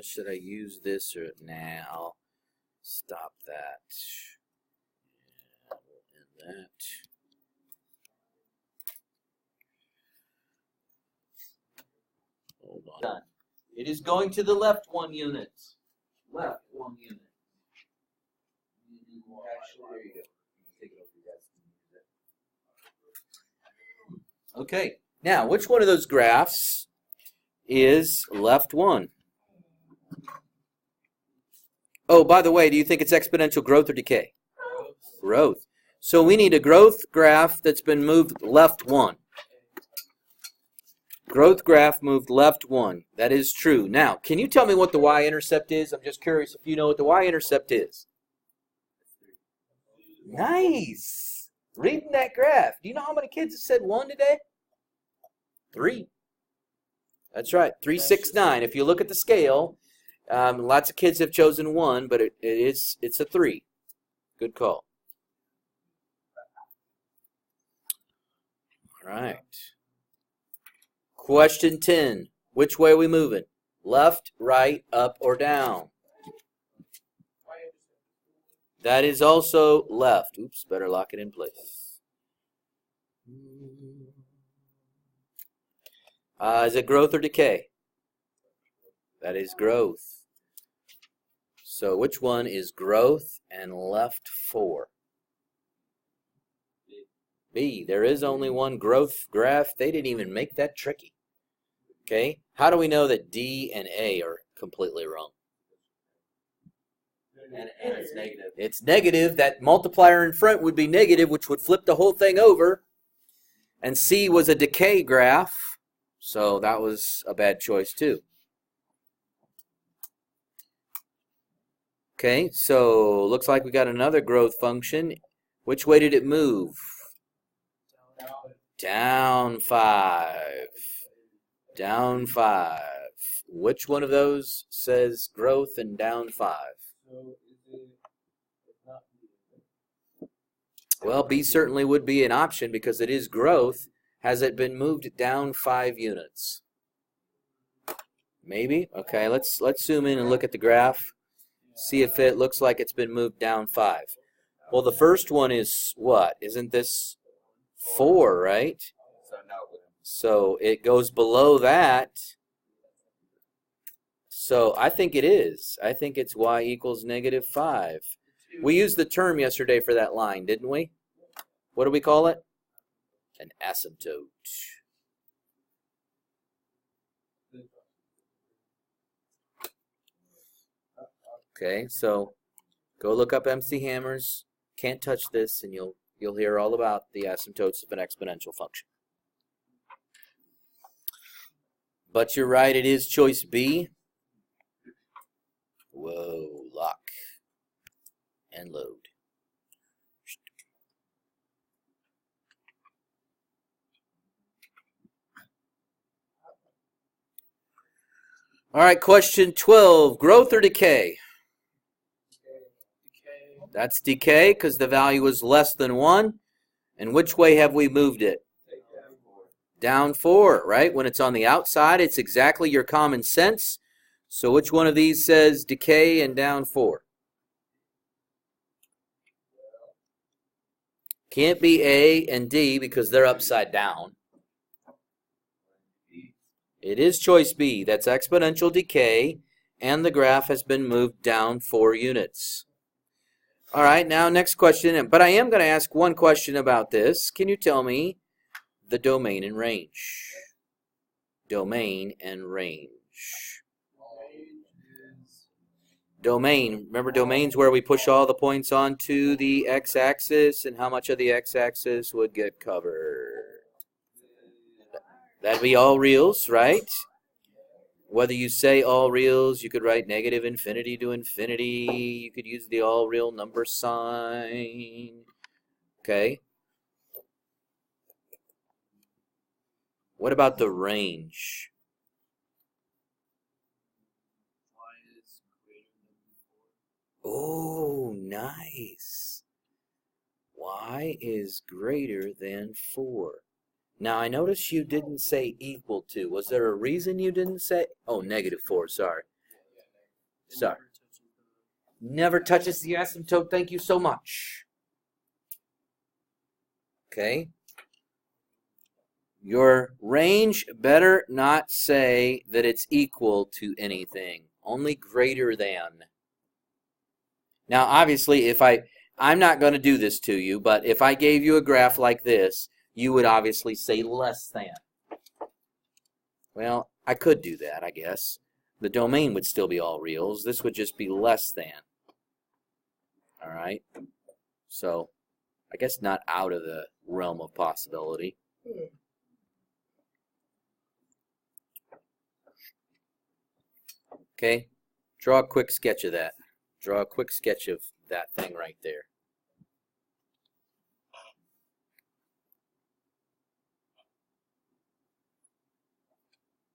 Should I use this or nah? I'll stop that. Yeah, we'll end that. Hold on. Done. It is going to the left 1 unit. Left 1 unit. Actually, there you go. Take it over, you guys. Okay. Now, which one of those graphs is left 1? Oh, by the way, do you think it's exponential growth or decay? Growth. So we need a growth graph that's been moved left 1. Growth graph moved left 1. That is true. Now, can you tell me what the y-intercept is? I'm just curious if you know what the y-intercept is. Nice. Reading that graph. Do you know how many kids have said 1 today? 3. That's right. 3, 6, 9. If you look at the scale, lots of kids have chosen 1, but it's a 3. Good call. All right. Question 10. Which way are we moving? Left, right, up, or down? That is also left. Oops, better lock it in place. Is it growth or decay? That is growth. So which one is growth and left 4? B. There is only one growth graph. They didn't even make that tricky. Okay. How do we know that D and A are completely wrong? And it's negative. It's negative. That multiplier in front would be negative, which would flip the whole thing over. And C was a decay graph, so that was a bad choice too. Okay, so looks like we got another growth function. Which way did it move? Down 5. Down 5. Which one of those says growth and down 5? Well, B certainly would be an option because it is growth. Has it been moved down 5 units? Maybe. Okay, let's zoom in and look at the graph. See if it looks like it's been moved down 5. Well, the first one is what? Isn't this 4, right? So it goes below that. So I think it is. I think it's y equals negative 5. We used the term yesterday for that line, didn't we? What do we call it? An asymptote. Okay, so go look up MC Hammer's Can't Touch This, and you'll hear all about the asymptotes of an exponential function. But you're right, it is choice B. Whoa, lock and load. All right, question 12, growth or decay? That's decay because the value is less than 1. And which way have we moved it? Down 4, right? When it's on the outside, it's exactly your common sense. So which one of these says decay and down 4? Can't be A and D because they're upside down. It is choice B. That's exponential decay, and the graph has been moved down 4 units. All right, now next question. But I am going to ask one question about this. Can you tell me the domain and range? Domain and range. Domain. Remember, domain's where we push all the points onto the x-axis, and how much of the x-axis would get covered? That'd be all reals, right? Whether you say all reals, you could write negative infinity to infinity. You could use the all real number sign. Okay. What about the range? Oh, nice. Y is greater than 4. Now, I notice you didn't say equal to. Was there a reason you didn't say? Oh, negative 4, sorry. Sorry. Never touches the asymptote. Thank you so much. Okay. Your range better not say that it's equal to anything. Only greater than. Now, obviously, I'm not going to do this to you, but if I gave you a graph like this, you would obviously say less than. Well, I could do that, I guess. The domain would still be all reals. This would just be less than. All right? So, I guess not out of the realm of possibility. Okay? Draw a quick sketch of that. Draw a quick sketch of that thing right there.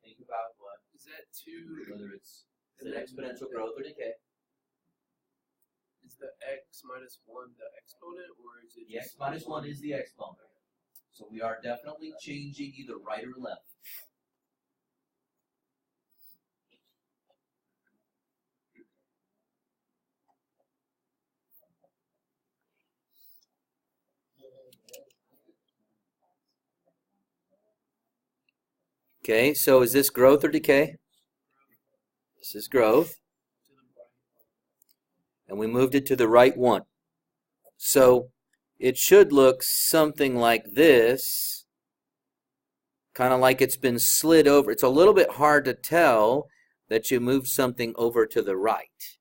Think about what? Is that 2? Whether it's an exponential growth or decay. Is the x minus 1 the exponent, or is it The x minus 1 is the exponent. So we are definitely changing either right or left. Okay, so is this growth or decay? This is growth. And we moved it to the right one. So it should look something like this. Kind of like it's been slid over. It's a little bit hard to tell that you moved something over to the right.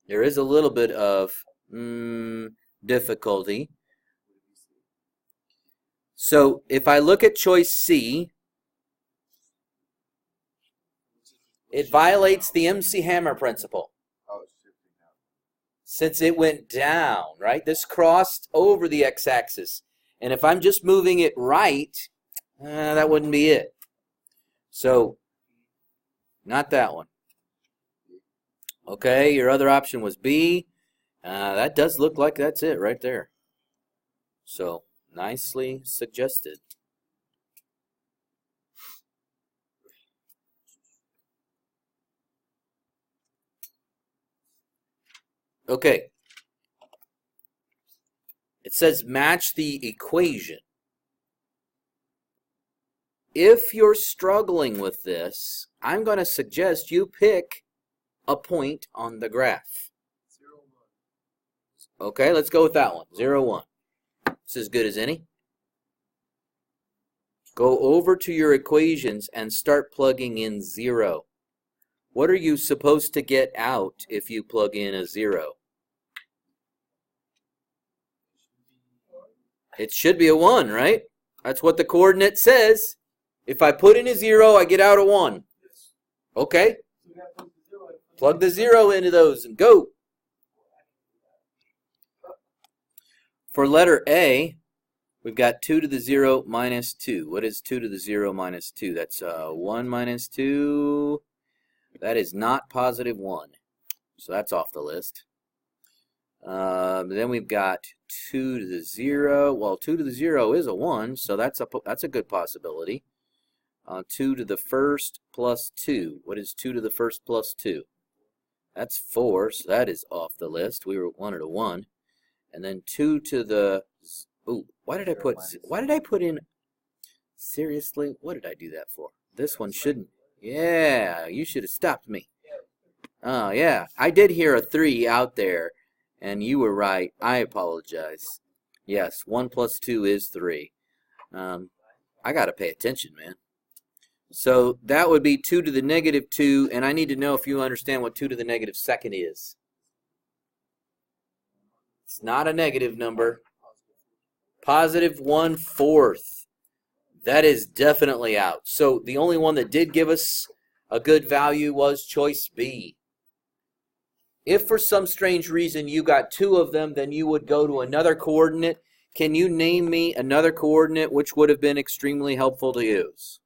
There is a little bit of difficulty. So if I look at choice C, it violates the MC Hammer principle. Since it went down, right? This crossed over the x-axis. And if I'm just moving it right, that wouldn't be it. So, not that one. Okay, your other option was B. That does look like that's it right there. So, nicely suggested. Okay. It says match the equation. If you're struggling with this, I'm going to suggest you pick a point on the graph. 0, 1. Okay, let's go with that one. 0, 1. It's as good as any. Go over to your equations and start plugging in 0. What are you supposed to get out if you plug in a 0? It should be a 1, right? That's what the coordinate says. If I put in a 0, I get out a 1. Okay. Plug the 0 into those and go. For letter A, we've got 2 to the 0 minus 2. What is 2 to the 0 minus 2? That's 1 minus 2. That is not positive 1. So that's off the list. Then we've got 2 to the 0. Well, 2 to the 0 is a 1, so that's a good possibility. 2 to the first plus 2. What is 2 to the first plus 2? That's 4, so that is off the list. We wanted a 1. And then 2 to the... Ooh, why did I put in... Seriously? What did I do that for? This one shouldn't... Yeah, you should have stopped me. Oh, yeah. I did hear a 3 out there, and you were right. I apologize. Yes, 1 plus 2 is 3. I got to pay attention, man. So that would be 2 to the negative 2, and I need to know if you understand what 2 to the negative second is. It's not a negative number. Positive 1/4. That is definitely out. So the only one that did give us a good value was choice B. If for some strange reason you got 2 of them, then you would go to another coordinate. Can you name me another coordinate which would have been extremely helpful to use?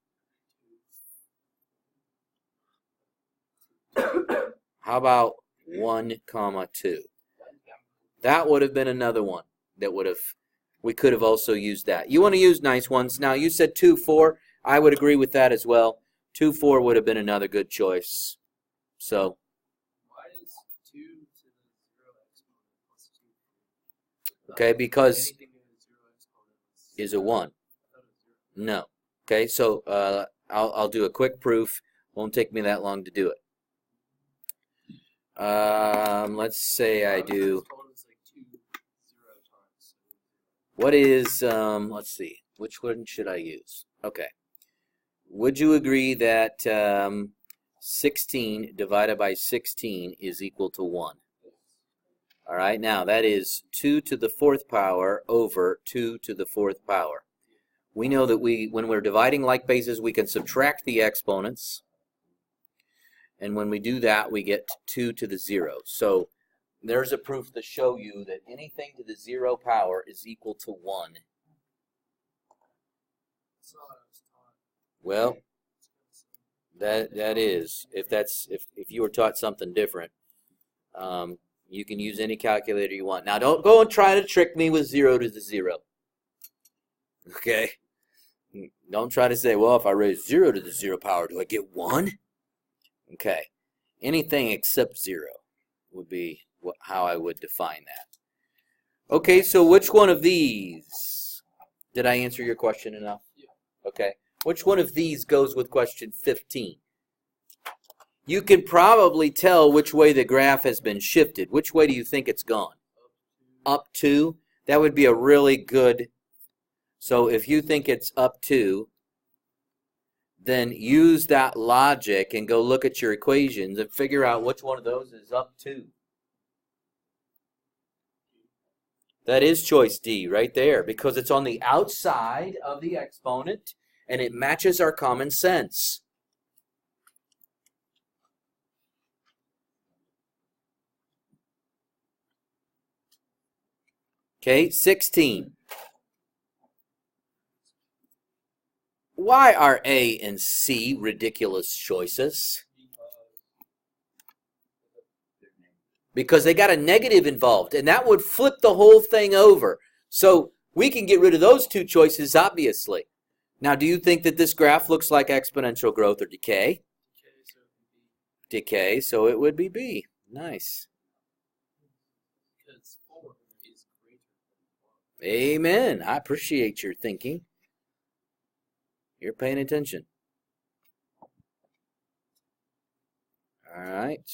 How about 1, 2? That would have been another one that we could have also used that. You want to use nice ones. Now, you said 2, 4. I would agree with that as well. 2, 4 would have been another good choice. So, Why is 2 to the 0 exponent plus 2? okay, because Anything in the 0 exponent is a 1. I thought it was 0. No. Okay, so I'll do a quick proof. Won't take me that long to do it. Let's say I do. Exponent's like 2 0 times. What is, let's see, which one should I use? Okay. Would you agree that 16 divided by 16 is equal to 1? All right, now that is 2 to the 4th power over 2 to the 4th power. We know that when we're dividing like bases, we can subtract the exponents. And when we do that, we get 2 to the 0. So there's a proof to show you that anything to the 0 power is equal to 1. That's not what I was taught. Well, that is, if you were taught something different, you can use any calculator you want. Now, don't go and try to trick me with 0 to the 0. Okay? Don't try to say, well, if I raise 0 to the 0 power, do I get 1? Okay. Anything except 0 would be how I would define that. Okay, so which one of these? Did I answer your question enough? Yeah. Okay. Which one of these goes with question 15? You can probably tell which way the graph has been shifted. Which way do you think it's gone? Up 2? That would be a really good. So if you think it's up 2, then use that logic and go look at your equations and figure out which one of those is up 2. That is choice D right there, because it's on the outside of the exponent and it matches our common sense. Okay, 16. Why are A and C ridiculous choices? Because they got a negative involved, and that would flip the whole thing over. So we can get rid of those two choices, obviously. Now, do you think that this graph looks like exponential growth or decay? Decay, so it would be B. Nice. Because 4 is greater than 1. Amen. I appreciate your thinking. You're paying attention. All right.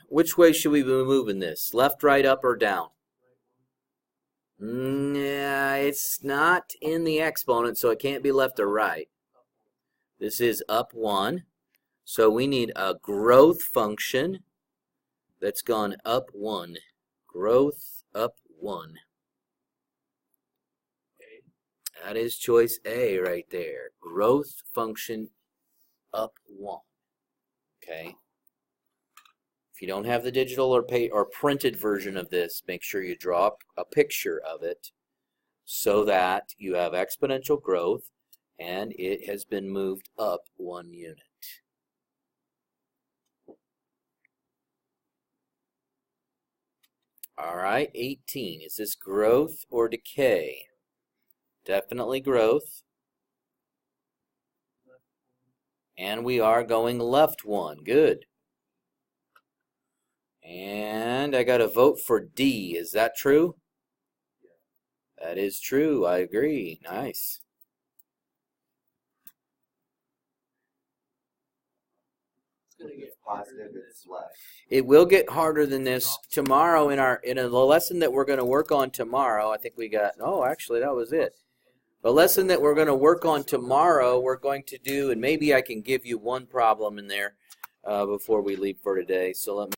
Which way should we be moving this? Left, right, up, or down? Nah, it's not in the exponent, so it can't be left or right. This is up 1. So we need a growth function that's gone up 1. Growth up 1. That is choice A right there. Growth function up 1. Okay. If you don't have the digital or printed version of this, make sure you draw a picture of it so that you have exponential growth and it has been moved up 1 unit. All right, 18. Is this growth or decay? Definitely growth. And we are going left 1. Good. And I got a vote for D. Is that true? That is true. I agree. Nice. It's going to get Positive, it's left. It will get harder than this tomorrow in the lesson that we're going to work on tomorrow. I think we got, oh, actually that was it. The lesson that we're going to work on tomorrow, we're going to do, and maybe I can give you one problem in there before we leave for today. So let me